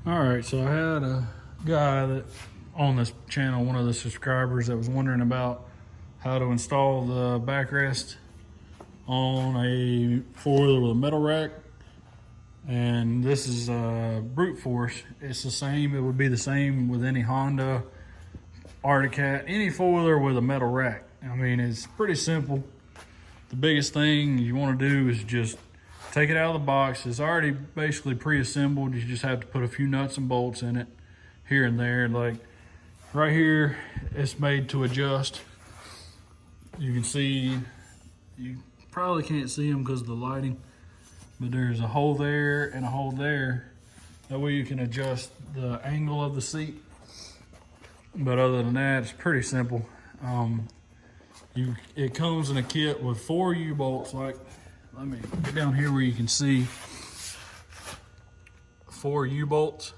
All right, so I had a guy that on this channel, one of the subscribers, that was wondering about how to install the backrest on a four-wheeler with a metal rack. And this is brute force. It's the same, it would be the same with any Honda, Arctic Cat, any four-wheeler with a metal rack. I mean, it's pretty simple. The biggest thing you want to do is just take it out of the box. It's already basically pre-assembled. You just have to put a few nuts and bolts in it here and there. Like right here, it's made to adjust. You can see, you probably can't see them because of the lighting, but there's a hole there and a hole there. That way you can adjust the angle of the seat. But other than that, it's pretty simple. It comes in a kit with 4 U-bolts. Like, let me get down here where you can see 4 U-bolts.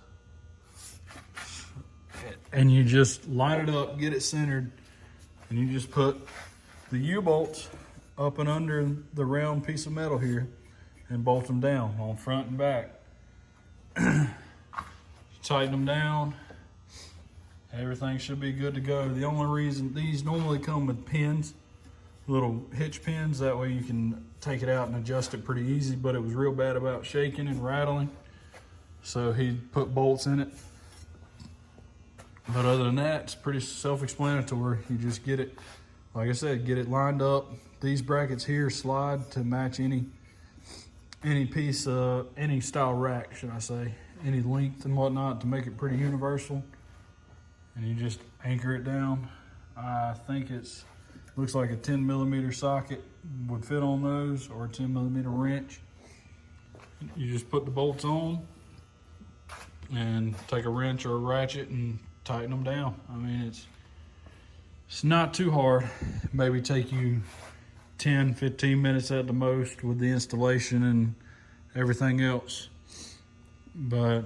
And you just line it up, get it centered, and you just put the U-bolts up and under the round piece of metal here and bolt them down on front and back. Tighten them down. Everything should be good to go. The only reason, these normally come with pins, little hitch pins, that way you can take it out and adjust it pretty easy, but it was real bad about shaking and rattling, so he put bolts in it. But other than that, it's pretty self-explanatory. You just get it, like I said, get it lined up. These brackets here slide to match any piece of, any style rack, should I say, any length and whatnot, to make it pretty universal. And you just anchor it down. I think looks like a 10mm socket would fit on those, or a 10mm wrench. You just put the bolts on and take a wrench or a ratchet and tighten them down. I mean, it's not too hard. Maybe take you 10-15 minutes at the most with the installation and everything else. But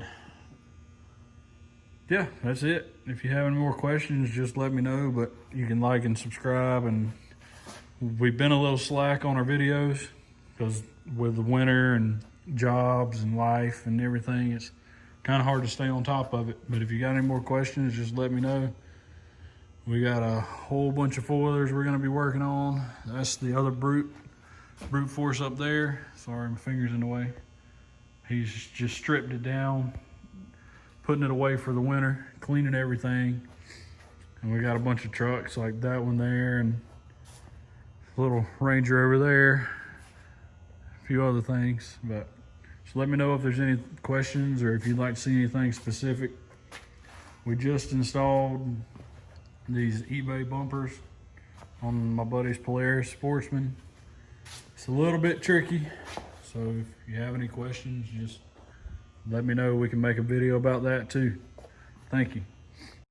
yeah, that's it. If you have any more questions, just let me know. But you can like and subscribe. And we've been a little slack on our videos because with the winter and jobs and life and everything, it's kind of hard to stay on top of it. But if you got any more questions, just let me know. We got a whole bunch of four-wheelers we're going to be working on. That's the other brute force up there. Sorry, my finger's in the way. He's just stripped it down, putting it away for the winter, cleaning everything. And we got a bunch of trucks like that one there and a little Ranger over there, a few other things. But just let me know if there's any questions or if you'd like to see anything specific. We just installed these eBay bumpers on my buddy's Polaris Sportsman. It's a little bit tricky, so if you have any questions, just let me know. We can make a video about that too. Thank you.